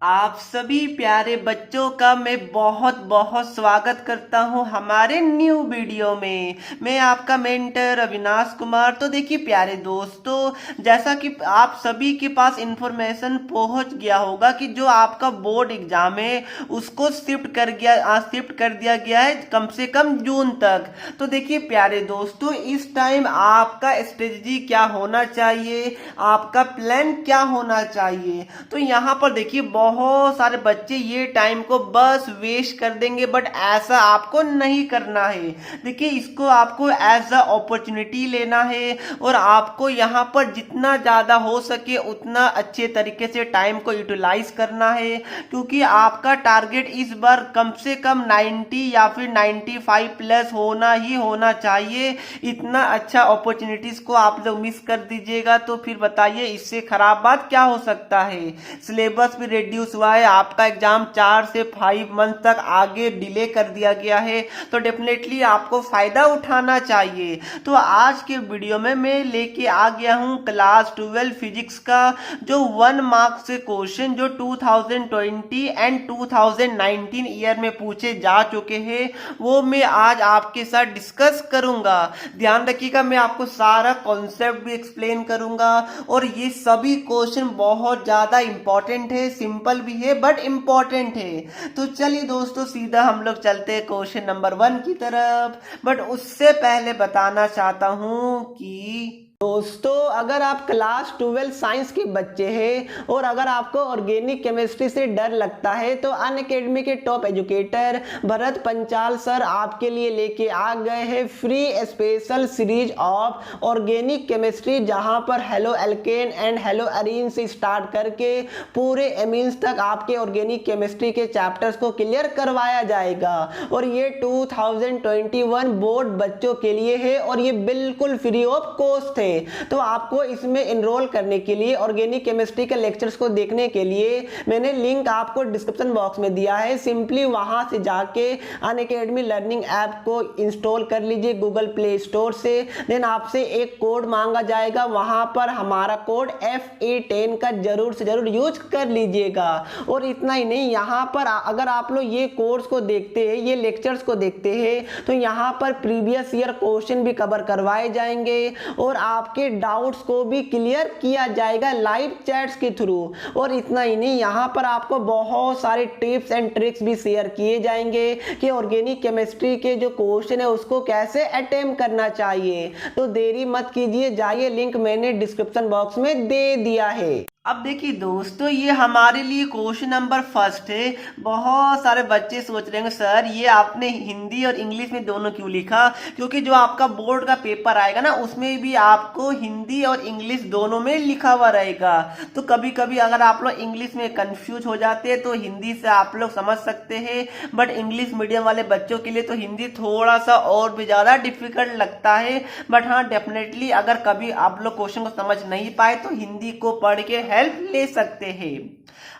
आप सभी प्यारे बच्चों का मैं बहुत बहुत स्वागत करता हूं हमारे न्यू वीडियो में। मैं आपका मेंटर अविनाश कुमार। तो देखिए प्यारे दोस्तों, जैसा कि आप सभी के पास इंफॉर्मेशन पहुंच गया होगा कि जो आपका बोर्ड एग्जाम है उसको शिफ्ट कर दिया गया है कम से कम जून तक। तो देखिए प्यारे दोस्तों, इस टाइम आपका स्ट्रेटजी क्या होना चाहिए, आपका प्लान क्या होना चाहिए। तो यहाँ पर देखिए बहुत सारे बच्चे ये टाइम को बस वेस्ट कर देंगे, बट ऐसा आपको नहीं करना है। देखिए इसको आपको एज अ अपॉर्चुनिटी लेना है और आपको यहाँ पर जितना ज्यादा हो सके उतना अच्छे तरीके से टाइम को यूटिलाइज करना है, क्योंकि आपका टारगेट इस बार कम से कम 90 या फिर 95 प्लस होना ही होना चाहिए। इतना अच्छा अपॉर्चुनिटीज को आप लोग मिस कर दीजिएगा तो फिर बताइए इससे खराब बात क्या हो सकता है। सिलेबस भी रिड्यूस हुआ है, आपका एग्जाम 4 से 5 मंथ तक आगे डिले कर दिया गया है, तो डेफिनेटली आपको फायदा उठाना चाहिए। तो आज के वीडियो में मैं लेके आ गया हूं क्लास 12 फिजिक्स का जो 1 मार्क्स से क्वेश्चन जो 2020 एंड 2019 ईयर में पूछे जा चुके हैं, वो मैं आज आपके साथ डिस्कस करूंगा। ध्यान रखिएगा, मैं आपको सारा कॉन्सेप्ट भी एक्सप्लेन करूंगा और ये सभी क्वेश्चन बहुत ज्यादा इंपॉर्टेंट है, सिंपल भी है बट इंपॉर्टेंट है। तो चलिए दोस्तों, सीधा हम लोग चलते हैं क्वेश्चन नंबर 1 की तरफ। बट उससे पहले बताना चाहता हूं कि दोस्तों, अगर आप क्लास 12 साइंस के बच्चे हैं और अगर आपको ऑर्गेनिक केमिस्ट्री से डर लगता है तो अनअकैडमी के top educator Bharat Panchal sir आपके लिए लेके आ गए हैं free special series of organic chemistry, जहां पर haloalkane and haloarene से स्टार्ट करके पूरे एमीन्स तक आपके ऑर्गेनिक केमिस्ट्री के चैप्टर्स को क्लियर करवाया जाएगा। और ये 2021 बोर्ड बच्चों के लिए है और ये बिल्कुल फ्री ऑफ कॉस्ट है। तो आपको इसमें एनरोल करने के लिए, ऑर्गेनिक केमिस्ट्री के लेक्चर्स को देखने के लिए मैंने लिंक आपको डिस्क्रिप्शन बॉक्स में दिया है। सिंपली वहां से जाके अनअकैडमी लर्निंग ऐप को इंस्टॉल कर लीजिए गूगल प्ले स्टोर से। देन आपसे एक कोड मांगा जाएगा, वहां पर हमारा कोड FE10 का जरूर से जरूर यूज कर लीजिएगा। और इतना ही नहीं, यहाँ पर अगर आप लोग ये कोर्स को देखते हैं, ये लेक्चर्स को देखते हैं, तो यहाँ पर प्रीवियस ईयर क्वेश्चन भी कवर करवाए जाएंगे और आपके डाउट्स को भी क्लियर किया जाएगा लाइव चैट्स के थ्रू। और इतना ही नहीं, यहाँ पर आपको बहुत सारे टिप्स एंड ट्रिक्स भी शेयर किए जाएंगे कि ऑर्गेनिक केमिस्ट्री के जो क्वेश्चन है उसको कैसे अटेम्प्ट करना चाहिए। तो देरी मत कीजिए, जाइए, लिंक मैंने डिस्क्रिप्शन बॉक्स में दे दिया है। अब देखिए दोस्तों, ये हमारे लिए क्वेश्चन नंबर 1 है। बहुत सारे बच्चे सोच रहे हैं सर ये आपने हिंदी और इंग्लिश में दोनों क्यों लिखा, क्योंकि जो आपका बोर्ड का पेपर आएगा ना उसमें भी आपको हिंदी और इंग्लिश दोनों में लिखा हुआ रहेगा। तो कभी कभी अगर आप लोग इंग्लिश में कंफ्यूज हो जाते हैं तो हिंदी से आप लोग समझ सकते हैं, बट इंग्लिश मीडियम वाले बच्चों के लिए तो हिंदी थोड़ा सा और भी ज्यादा डिफिकल्ट लगता है। बट हाँ, डेफिनेटली अगर कभी आप लोग क्वेश्चन को समझ नहीं पाए तो हिंदी को पढ़ के हेल्प ले सकते हैं।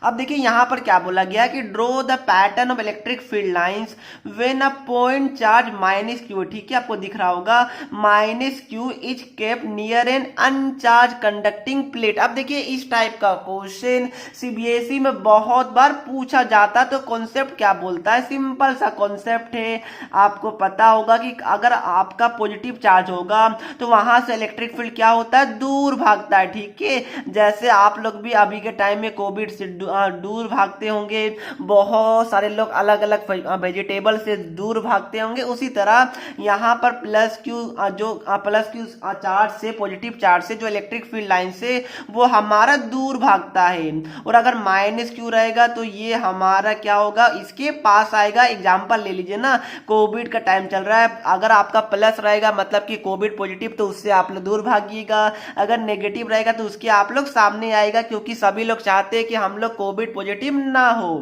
अब देखिए यहाँ पर क्या बोला गया कि draw the pattern of electric field lines when a point charge -q, ठीक है, आपको दिख रहा होगा -q is kept near an uncharged conducting plate. अब देखिए इस टाइप का क्वेश्चन CBSE में बहुत बार पूछा जाता, तो कॉन्सेप्ट क्या बोलता है, सिंपल सा कॉन्सेप्ट है। आपको पता होगा कि अगर आपका पॉजिटिव चार्ज होगा तो वहां से इलेक्ट्रिक फील्ड क्या होता है, दूर भागता है, ठीक है। जैसे आप लोग भी अभी के टाइम में कोविड से दूर भागते होंगे, बहुत सारे लोग अलग अलग वेजिटेबल से दूर भागते होंगे, उसी तरह यहाँ पर +q चार्ज से, पॉजिटिव चार्ज से, जो इलेक्ट्रिक फील्ड लाइन से, वो हमारा दूर भागता है। और अगर -q रहेगा तो ये हमारा क्या होगा, इसके पास आएगा। एग्जाम्पल ले लीजिए ना, कोविड का टाइम चल रहा है, अगर आपका प्लस रहेगा मतलब कि कोविड पॉजिटिव, तो उससे आप लोग दूर भागिएगा। अगर नेगेटिव रहेगा तो उसके आप लोग सामने आएगा, क्योंकि सभी लोग चाहते हैं कि हम लोग कोविड पॉजिटिव ना हो।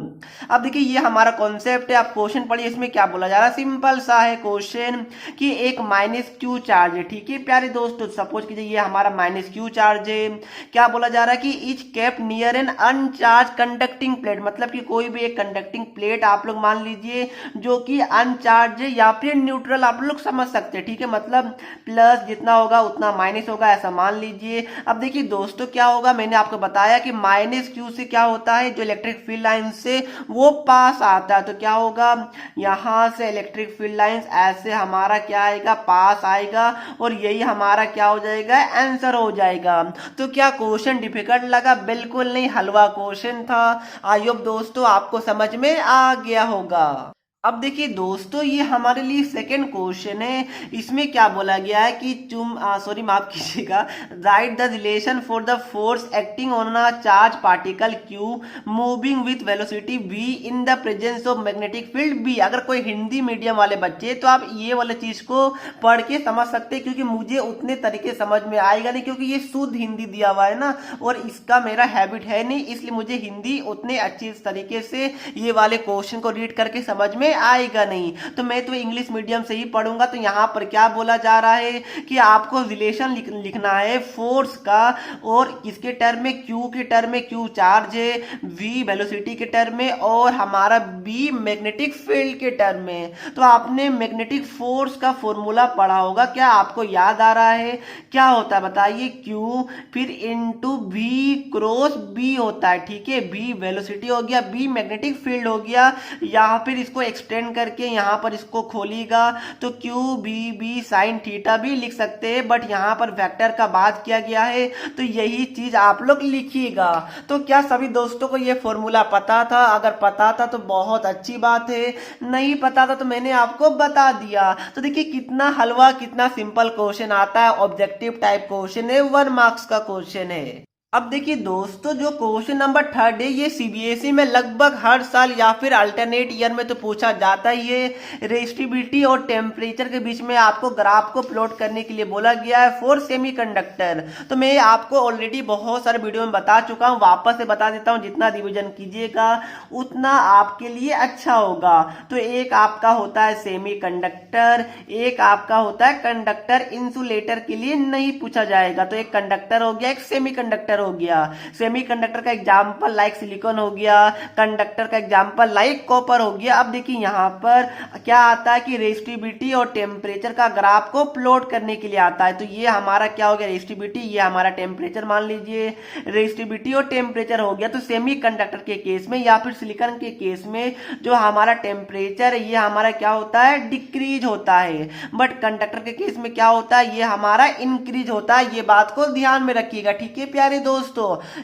अब देखिए ये हमारा कॉन्सेप्ट है। आप क्वेश्चन पढ़िए, इसमें क्या बोला जा रहा है, सिंपल सा है क्वेश्चन कि एक -q चार्ज है, ठीक है प्यारे दोस्तों। सपोज कीजिए ये हमारा -q चार्ज है। क्या बोला जा रहा है कि is kept near an uncharged conducting plate, मतलब कि कोई भी एक कंडक्टिंग प्लेट आप लोग मान लीजिए जो कि अनचार्ज है या फिर न्यूट्रल, आप लोग समझ सकते हैं, ठीक है। मतलब प्लस जितना होगा उतना माइनस होगा, ऐसा मान लीजिए। अब देखिए दोस्तों क्या होगा, मैंने आपको बताया कि माइनस क्यू से क्या होता है, जो इलेक्ट्रिक फील्ड लाइन से वो पास आता है, तो क्या होगा, यहां से इलेक्ट्रिक फील्ड लाइंस ऐसे हमारा क्या आएगा, पास आएगा, और यही हमारा क्या हो जाएगा, आंसर हो जाएगा। तो क्या क्वेश्चन डिफिकल्ट लगा? बिल्कुल नहीं, हलवा क्वेश्चन था। आई होप दोस्तों आपको समझ में आ गया होगा। अब देखिए दोस्तों, ये हमारे लिए सेकंड क्वेश्चन है। इसमें क्या बोला गया है कि सॉरी माफ कीजिएगा, right the relation for the force acting on a charge particle Q moving with velocity v in the presence of magnetic field b। अगर कोई हिंदी मीडियम वाले बच्चे तो आप ये वाले चीज को पढ़ के समझ सकते हैं, क्योंकि मुझे उतने तरीके समझ में आएगा नहीं, क्योंकि ये शुद्ध हिंदी दिया हुआ है ना, और इसका मेरा हैबिट है नहीं, इसलिए मुझे हिंदी उतने अच्छी तरीके से ये वाले क्वेश्चन को रीड करके समझ में आएगा नहीं। तो मैं तो इंग्लिश मीडियम से ही पढ़ूंगा। तो यहाँ पर क्या बोला जा रहा है कि आपको रिलेशन लिखना है फोर्स का, और किसके टर्म में, क्यू के टर्म में, क्यू चार्ज है, वी वेलोसिटी के टर्म में, और हमारा बी मैग्नेटिक फील्ड के टर्म में। तो आपने मैग्नेटिक फोर्स का फॉर्मूला पढ़ा होगा, क्या आपको याद आ रहा है? क्या होता है बताइए, क्यू फिर इंटू वी क्रॉस बी होता है, ठीक है। बी वेलोसिटी हो गया, बी मैग्नेटिक फील्ड हो गया। यहाँ फिर इसको एक्सटेंड करके यहाँ पर इसको खोलिएगा तो q b b sine theta भी लिख सकते हैं, बट यहाँ पर वेक्टर का बात किया गया है, तो यही चीज आप लोग लिखिएगा। तो क्या सभी दोस्तों को ये फॉर्मूला पता था? अगर पता था तो बहुत अच्छी बात है, नहीं पता था तो मैंने आपको बता दिया। तो देखिए कितना हलवा, कितना सिंपल क्वेश्चन आता है, ऑब्जेक्टिव टाइप क्वेश्चन है, 1 मार्क्स का क्वेश्चन है। अब देखिए दोस्तों, जो क्वेश्चन नंबर 3 है, ये सीबीएसई में लगभग हर साल या फिर अल्टरनेट ईयर में तो पूछा जाता ही है। रेजिस्टिविटी और टेम्परेचर के बीच में आपको ग्राफ को प्लॉट करने के लिए बोला गया है फॉर सेमीकंडक्टर। तो मैं आपको ऑलरेडी बहुत सारे वीडियो में बता चुका हूँ, वापस से बता देता हूँ, जितना रिविजन कीजिएगा उतना आपके लिए अच्छा होगा। तो एक आपका होता है सेमीकंडक्टर, एक आपका होता है कंडक्टर। इंसुलेटर के लिए नहीं पूछा जाएगा, तो एक कंडक्टर हो गया, एक सेमीकंडक्टर हो गया। सेमीकंडक्टर का एग्जांपल लाइक सिलिकॉन हो गया, कंडक्टर का एग्जांपल लाइक कॉपर हो गया। अब देखिए यहाँ पर क्या आता है कि रेजिस्टिविटी और टेम्परेचर का ग्राफ को प्लॉट करने के लिए आता है। तो ये हमारा क्या हो गया, रेजिस्टिविटी, ये हमारा टेम्परेचर मान लीजिए। रेजिस्टिविटी और टेम्परेचर हो गया, तो सेमीकंडक्टर के केस में या फिर सिलिकॉन के केस में जो हमारा टेम्परेचर है ये हमारा क्या होता है, डिक्रीज होता है। बट कंडक्टर के केस में क्या होता है, ये हमारा इंक्रीज होता है। ये बात को ध्यान में रखिएगा, ठीक है प्यारे दोस्तों।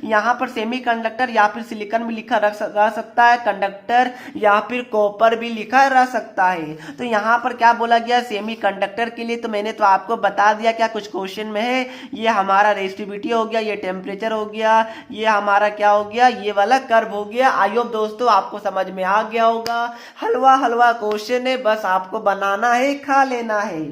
यहाँ पर सेमीकंडक्टर या फिर सिलिकॉन भी लिखा रह सकता है, कंडक्टर या फिर कॉपर भी लिखा रह सकता है। तो यहाँ पर क्या बोला गया सेमीकंडक्टर के लिए, तो मैंने तो आपको बता दिया क्या कुछ क्वेश्चन में है। ये हमारा रेजिस्टिविटी हो गया, ये टेम्परेचर हो गया, ये हमारा क्या हो गया, ये वाला कर्व हो गया। आई होप दोस्तों आपको समझ में आ गया होगा। हलवा हलवा क्वेश्चन है, बस आपको बनाना है, खा लेना है।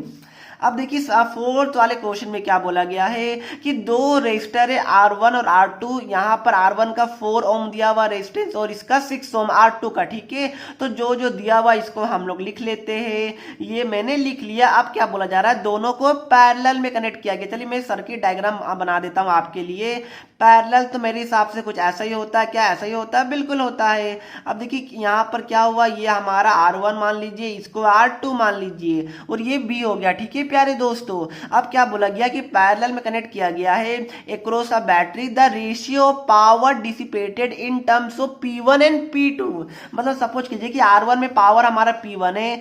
अब देखिए फोर्थ वाले क्वेश्चन में क्या बोला गया है कि दो रेजिस्टर है R1 और R2। यहाँ पर R1 का 4 ओम दिया हुआ रेजिस्टेंस और इसका 6 ओम R2 का, ठीक है। तो जो जो दिया हुआ इसको हम लोग लिख लेते हैं, ये मैंने लिख लिया। अब क्या बोला जा रहा है, दोनों को पैरेलल में कनेक्ट किया गया। चलिए मैं सर्किट डायग्राम बना देता हूँ आपके लिए। पैरेलल तो मेरे हिसाब से कुछ ऐसा ही होता है, क्या ऐसा ही होता है, बिल्कुल होता है। अब देखिए यहाँ पर क्या हुआ, ये हमारा R1 मान लीजिए, इसको R2 मान लीजिए, और ये B हो गया, ठीक है प्यारे दोस्तों। अब क्या बोला गया कि पैरेलल में कनेक्ट किया गया है across a battery the ratio of power dissipated in terms of P1 and P2। मतलब सपोज कीजिए कि R1 में पावर हमारा P1 है,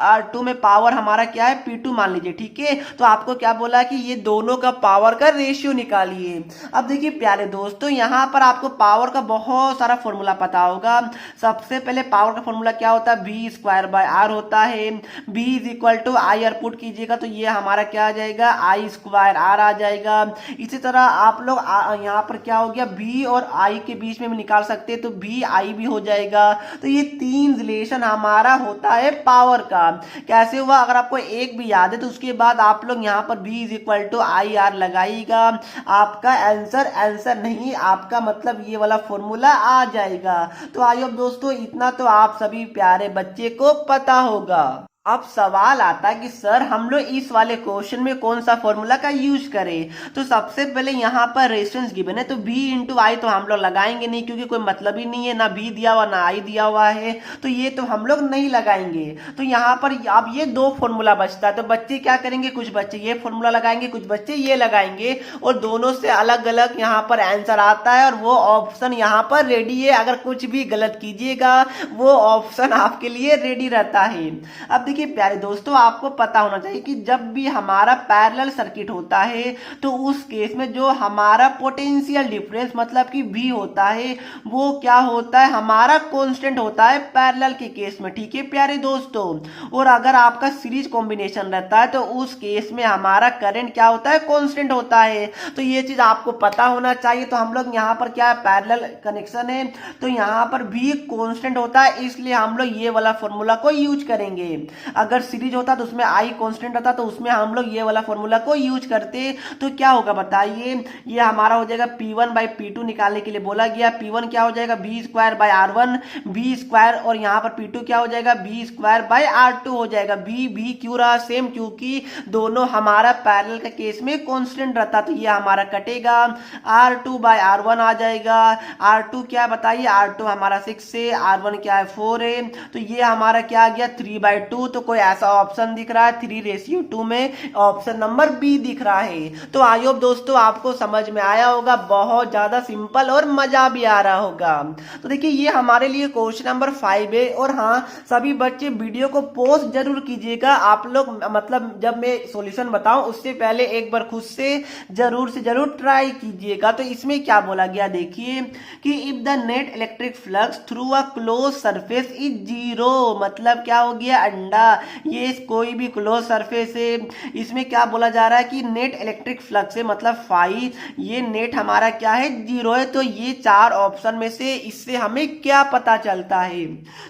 R2 में पावर हमारा क्या है, P2 मान लीजिए, ठीक है। तो आपको क्या बोला कि ये दोनों का पावर का रेशियो निकालिए। अब देखिए प्यारे दोस्तों, यहाँ पर आपको पावर का बहुत सारा फॉर्मूला पता होगा। सबसे पहले पावर का फॉर्मूला क्या होता है, V²/R होता है। V = I R पुट कीजिएगा तो ये हमारा क्या आ जाएगा, I² R आ जाएगा। इसी तरह आप लोग यहाँ पर क्या हो गया, V और I के बीच में भी निकाल सकते हैं, तो VI भी हो जाएगा। तो ये 3 रिलेशन हमारा होता है पावर का। कैसे हुआ, अगर आपको एक भी याद है तो उसके बाद आप लोग यहाँ पर V = I R लगाइएगा। आपका आंसर नहीं, आपका मतलब ये वाला फॉर्मूला आ जाएगा। तो आई होप दोस्तों इतना तो आप सभी प्यारे बच्चे को पता होगा। अब सवाल आता है कि सर हम लोग इस वाले क्वेश्चन में कौन सा फॉर्मूला का यूज करें। तो सबसे पहले यहाँ पर रेजिस्टेंस गिवन है तो V इंटू आई तो हम लोग लगाएंगे नहीं, क्योंकि कोई मतलब ही नहीं है, ना V दिया हुआ ना I दिया हुआ है, तो ये तो हम लोग नहीं लगाएंगे। तो यहाँ पर अब ये दो फॉर्मूला बचता है, तो बच्चे क्या करेंगे, कुछ बच्चे ये फॉर्मूला लगाएंगे, कुछ बच्चे ये लगाएंगे, और दोनों से अलग अलग यहाँ पर आंसर आता है, और वो ऑप्शन यहाँ पर रेडी है। अगर कुछ भी गलत कीजिएगा वो ऑप्शन आपके लिए रेडी रहता है। अब देखिए प्यारे दोस्तों, आपको पता होना चाहिए कि जब भी हमारा पैरेलल सर्किट होता है तो उस केस में जो हमारा पोटेंशियल डिफरेंस मतलब कि V होता है वो क्या होता है, हमारा कांस्टेंट होता है पैरेलल के केस में। ठीक है प्यारे दोस्तों, और अगर आपका सीरीज कॉम्बिनेशन रहता है तो उस केस में हमारा करंट क्या होता है, कांस्टेंट होता है। तो ये चीज आपको पता होना चाहिए। तो हम लोग यहाँ पर क्या है, पैरेलल कनेक्शन है तो यहाँ पर V कांस्टेंट होता है, इसलिए हम लोग ये वाला फॉर्मूला को यूज करेंगे। अगर सीरीज होता तो उसमें I कांस्टेंट रहता तो उसमें हम लोग ये वाला फॉर्मूला को यूज करते। तो क्या होगा बताइए, ये हमारा हो जाएगा P1 बाई P2 निकालने के लिए बोला गया। P1 क्या हो जाएगा, V square by R1 V square, और यहाँ पर P2 क्या हो जाएगा, V स्क्वायर बाई R2 हो जाएगा। V क्यों रहा सेम, क्योंकि दोनों हमारा पैरेलल का केस में कांस्टेंट रहता, तो ये हमारा कटेगा। R2 बाई R1 आ जाएगा। R2 क्या बताइए, R2 हमारा 6 है, R1 क्या है 4 है, तो ये हमारा क्या आ गया 3/2। तो कोई ऐसा ऑप्शन दिख रहा है 3:2 में, ऑप्शन नंबर बी दिख रहा है। तो आई होप दोस्तों आपको समझ में आया होगा, बहुत ज्यादा सिंपल और मजा भी आ रहा होगा। तो देखिए ये हमारे लिए क्वेश्चन नंबर 5 है। और हाँ, सभी बच्चे वीडियो को पोस्ट जरूर कीजिएगा। आप लोग मतलब जब मैं सॉल्यूशन बताऊं उससे पहले एक बार खुद से जरूर ट्राई कीजिएगा। तो इसमें क्या बोला गया देखिए कि if the net electric flux through a close surface is 0, मतलब क्या हो गया अंडा, ये कोई भी क्लोज सरफेस है। इसमें क्या बोला जा रहा है कि नेट इलेक्ट्रिक फ्लक्स है मतलब फाई, ये नेट हमारा क्या है 0 है। तो ये चार ऑप्शन में से इससे हमें क्या पता चलता है।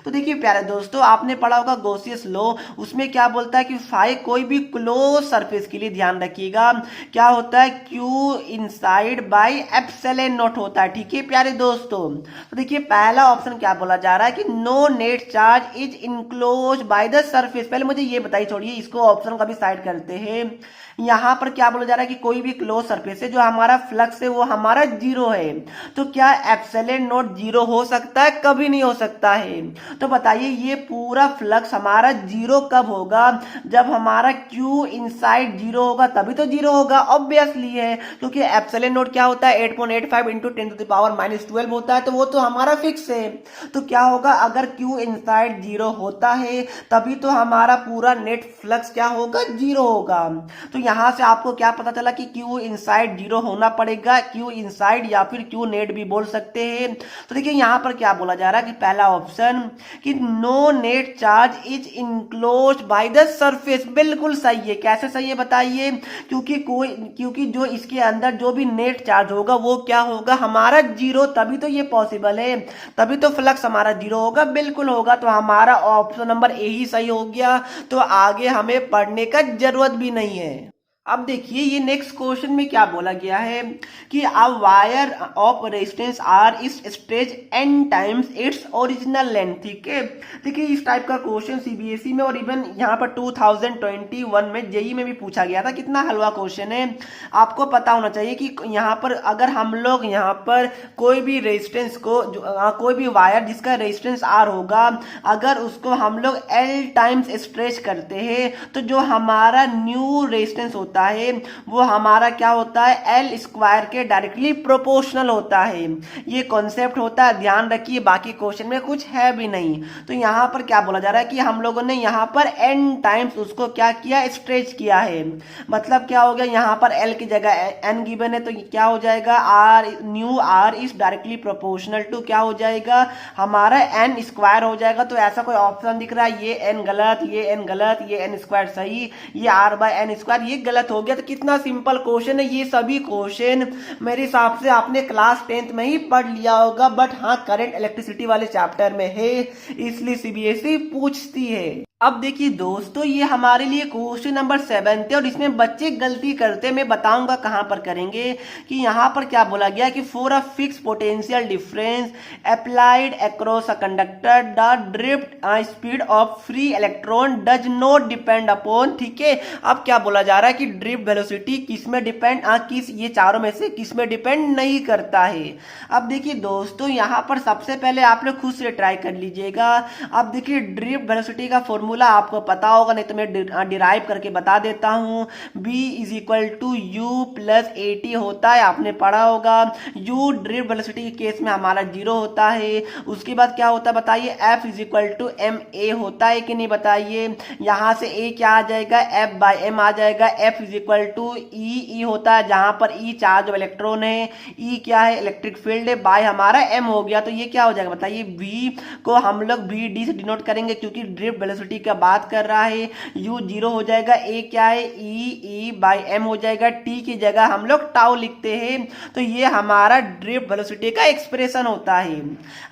तो देखिए प्यारे दोस्तों, आपने पढ़ा होगा गॉसियस लॉ, उसमें क्या बोलता है कि फाई कोई भी क्लोज सरफेस के लिए ध्यान रखिएगा क्या होता है, Q inside by epsilon not होता है। ठीक है प्यारे दोस्तों, तो देखिए पहला ऑप्शन क्या बोला जा रहा है कि no net charge is enclose by the surface. पहले मुझे ये बताइए, छोड़िए इसको ऑप्शन का भी साइड करते हैं। यहाँ पर क्या बोला जा रहा है कि कोई भी क्लोज सरफेस है जो हमारा फ्लक्स है वो हमारा 0 है। तो क्या एप्सिलॉन नॉट 0 हो सकता है, कभी नहीं हो सकता है। तो बताइए ये पूरा फ्लक्स हमारा 0 कब होगा, जब हमारा Q इनसाइड 0 होगा तभी तो 0 होगा, ऑब्वियसली है, क्योंकि एप्सिलॉन नॉट क्या होता है 8.85 इंटू 10⁻⁻12 होता है, तो वो तो हमारा फिक्स है। तो क्या होगा, अगर Q इनसाइड 0 होता है तभी तो हमारा पूरा नेट फ्लक्स क्या होगा 0 होगा। तो यहां से आपको क्या पता चला कि Q इनसाइड 0 होना पड़ेगा, Q इनसाइड या फिर Q नेट भी बोल सकते हैं। तो देखिए यहां पर क्या बोला जा रहा है कि पहला ऑप्शन कि no net charge is enclose by the surface, बिल्कुल सही है। कैसे सही है बताइए, क्योंकि जो इसके अंदर जो भी नेट चार्ज होगा वो क्या होगा हमारा 0, तभी तो ये पॉसिबल है, तभी तो फ्लक्स हमारा 0 होगा, बिल्कुल होगा। तो हमारा ऑप्शन नंबर ए ही सही हो गया। तो आगे हमें पढ़ने का जरूरत भी नहीं है। अब देखिए ये नेक्स्ट क्वेश्चन में क्या बोला गया है कि a wire of resistance R is stretch n times its original length. ठीक है, देखिए इस टाइप का क्वेश्चन सीबीएसई में और इवन यहाँ पर 2021 में जेई में भी पूछा गया था। कितना हलवा क्वेश्चन है, आपको पता होना चाहिए कि यहाँ पर अगर हम लोग यहाँ पर कोई भी रेजिस्टेंस को कोई भी वायर जिसका रेजिस्टेंस आर होगा, अगर उसको हम लोग l टाइम्स स्ट्रेच करते हैं तो जो हमारा न्यू रेजिस्टेंस होता है वो हमारा क्या होता है एल स्क्वायर के डायरेक्टली प्रोपोर्शनल होता है। ये कॉन्सेप्ट होता है, ध्यान रखिए, बाकी क्वेश्चन में कुछ है भी नहीं। तो यहाँ पर क्या बोला जा रहा है कि हम लोगों ने यहाँ पर n टाइम्स उसको क्या किया, स्ट्रेच किया है। मतलब क्या हो गया, यहाँ पर l की जगह n गिवन है तो क्या हो जाएगा r new r is directly proportional to क्या हो जाएगा हमारा n स्क्वायर हो जाएगा। तो ऐसा कोई ऑप्शन दिख रहा है, ये n गलत, ये n गलत, ये n स्क्वायर सही, ये r बाय n स्क्वायर ये गलत हो गया। तो कितना सिंपल क्वेश्चन है। ये सभी क्वेश्चन मेरे हिसाब से आपने क्लास 10th में ही पढ़ लिया होगा, बट हाँ करंट इलेक्ट्रिसिटी वाले चैप्टर में है, इसलिए सीबीएसई पूछती है। अब देखिए दोस्तों, ये हमारे लिए क्वेश्चन नंबर 7 थे और इसमें बच्चे गलती करते, मैं बताऊंगा कहां पर करेंगे। कि यहाँ पर क्या बोला गया कि for a fix potential difference applied across a conductor the drift speed of free electron does not depend upon. ठीक है, अब क्या बोला जा रहा है कि ड्रिफ्ट वेलोसिटी किस में डिपेंड, किस, ये चारों में से किस में डिपेंड नहीं करता है। अब देखिए दोस्तों, यहाँ पर सबसे पहले आप लोग खुद से ट्राई कर लीजिएगा। अब देखिए ड्रिफ्ट वेलोसिटी का फॉर्मूला आपको पता होगा, नहीं तो मैं डिराइव करके बता देता हूं। v is equal to u plus a t होता है, आपने पढ़ा होगा। u ड्रिफ्ट वेलोसिटी के केस में हमारा 0 होता है। उसके बाद क्या होता है बताइए, f is equal to m a होता है कि नहीं बताइए। यहां से a क्या आ जाएगा, f बाई एम आ जाएगा। f इज इक्वल टू ई होता है, जहां पर e चार्ज ऑफ इलेक्ट्रॉन है, e क्या है, इलेक्ट्रिक फील्ड है, बाय हमारा m हो गया। तो ये क्या हो जाएगा बताइए, v को हम लोग v d से डिनोट करेंगे क्योंकि ड्रिफ्ट वेलोसिटी का बात कर रहा है। u 0 हो जाएगा, a क्या है, e बाई एम हो जाएगा। t की जगह हम लोग टाउ लिखते हैं। तो ये हमारा ड्रिफ्ट वेलोसिटी का एक्सप्रेशन होता है।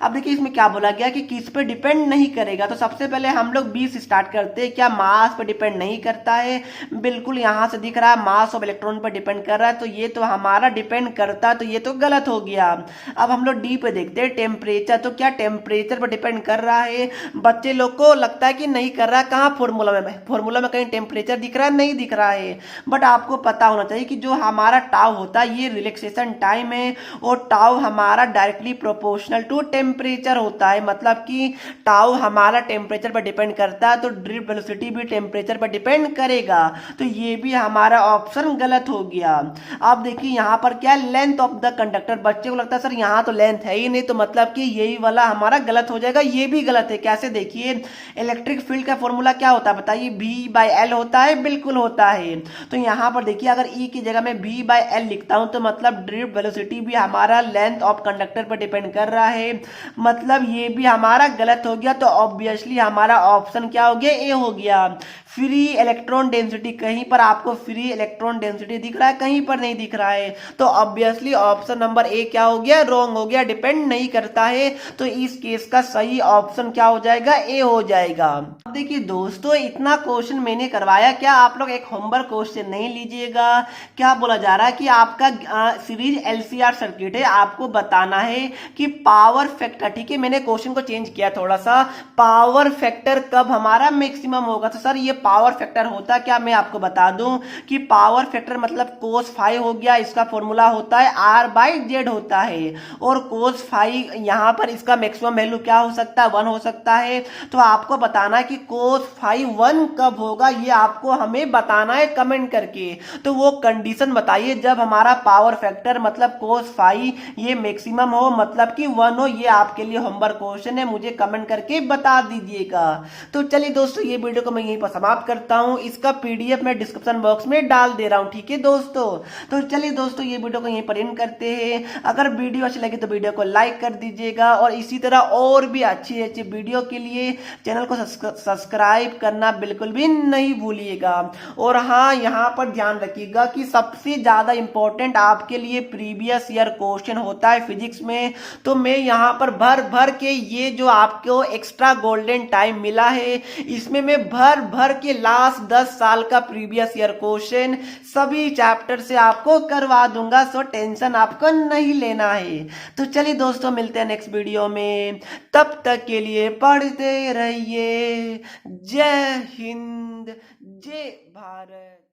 अब देखिए इसमें क्या बोला गया कि किस पे डिपेंड नहीं करेगा। तो सबसे पहले हम लोग बी से स्टार्ट करते हैं। क्या मास पे डिपेंड नहीं करता है? बिल्कुल, यहां से दिख रहा है मास ऑफ इलेक्ट्रॉन पर डिपेंड कर रहा है, तो ये तो हमारा डिपेंड करता, तो ये तो गलत हो गया। अब हम लोग डी पे देखते हैं, टेम्परेचर। तो क्या टेम्परेचर पर डिपेंड कर रहा है? बच्चे लोग को लगता है कि नहीं कर रहा है। कहाँ फॉर्मूला में, फॉर्मूला में कहीं टेम्परेचर दिख रहा है? नहीं दिख रहा है। बट आपको पता होना चाहिए कि जो हमारा टाउ होता है ये रिलैक्सेशन टाइम है, और टाउ हमारा डायरेक्टली प्रोपोर्शनल टू टेम्परेचर होता है। मतलब कि टाउ हमारा टेम्परेचर पर डिपेंड करता है, तो ड्रिफ्ट वेलोसिटी भी टेम्परेचर पर डिपेंड करेगा। तो ये भी हमारा ऑप्शन गलत हो गया। अब देखिए यहाँ पर क्या है, लेंथ ऑफ द कंडक्टर। बच्चे को लगता है सर यहाँ तो लेंथ है ही नहीं, तो मतलब कि यही वाला हमारा गलत हो जाएगा। ये भी गलत है। कैसे? देखिए इलेक्ट्रिक फील्ड का फॉर्मूला क्या होता है बताइए, v बाई एल होता है। बिल्कुल होता है। तो यहाँ पर देखिए अगर E की जगह मैं v बाई एल लिखता हूं तो मतलब ड्रिफ्ट वेलोसिटी भी हमारा लेंथ ऑफ कंडक्टर पर डिपेंड कर रहा है। मतलब ये भी हमारा गलत हो गया। तो ऑब्वियसली हमारा ऑप्शन क्या हो गया, ए हो गया। फ्री इलेक्ट्रॉन डेंसिटी, कहीं पर आपको फ्री इलेक्ट्रॉन डेंसिटी दिख रहा है, कहीं पर नहीं दिख रहा है। तो ऑब्वियसली ऑप्शन नंबर ए क्या हो गया, रॉन्ग हो गया, डिपेंड नहीं करता है। तो इस केस का सही ऑप्शन क्या हो जाएगा, ए हो जाएगा। अब देखिए दोस्तों, इतना क्वेश्चन मैंने करवाया, क्या आप लोग एक होमवर्क क्वेश्चन नहीं लीजिएगा? क्या बोला जा रहा है कि आपका सीरीज एलसीआर सर्किट है, आपको बताना है कि पावर फैक्टर, ठीक है, मैंने क्वेश्चन को चेंज किया थोड़ा सा, पावर फैक्टर कब हमारा मैक्सिमम होगा। तो सर ये पावर फैक्टर होता क्या, मैं आपको बता दूं कि पावर फैक्टर मतलब कोस फाई हो गया, इसका फॉर्मूला होता है आर बाई जेड होता है। और कोस फाई यहां पर इसका मैक्सिमम वैल्यू क्या हो सकता है, 1 हो सकता है। तो आपको बताना है कि कोस फाई 1 कब होगा, ये आपको हमें बताना है कमेंट करके। तो वो कंडीशन बताइए जब हमारा पावर फैक्टर मतलब कोस फाई ये मैक्सिमम हो, मतलब कि 1 हो। ये आपके लिए होमवर्क क्वेश्चन है, मुझे कमेंट करके बता दीजिएगा। तो चलिए दोस्तों, ये वीडियो को मैं यहीं पर समाप्त करता हूं। इसका पीडीएफ मैं डिस्क्रिप्शन बॉक्स में डाल दे रहा हूं, ठीक है दोस्तों। तो चलिए दोस्तों, ये वीडियो को यहीं पर एंड करते हैं। अगर वीडियो अच्छी लगी तो वीडियो को लाइक कर दीजिएगा, और इसी तरह और भी अच्छी अच्छी वीडियो के लिए चैनल को सब्सक्राइब करना बिल्कुल भी नहीं भूलिएगा। और हाँ, यहाँ पर ध्यान रखिएगा कि सबसे ज्यादा इंपॉर्टेंट आपके लिए प्रीवियस ईयर क्वेश्चन होता है फिजिक्स में। तो मैं यहाँ पर भर भर के ये जो आपको एक्स्ट्रा गोल्डन टाइम मिला है, इसमें मैं भर भर के लास्ट 10 साल का प्रीवियस ईयर क्वेश्चन सभी चैप्टर से आपको करवा दूंगा। सो टेंशन आपको नहीं लेना है। तो चलिए दोस्तों, मिलते हैं नेक्स्ट वीडियो में। तब तक के लिए पढ़ते रहिए। जय हिंद, जय भारत।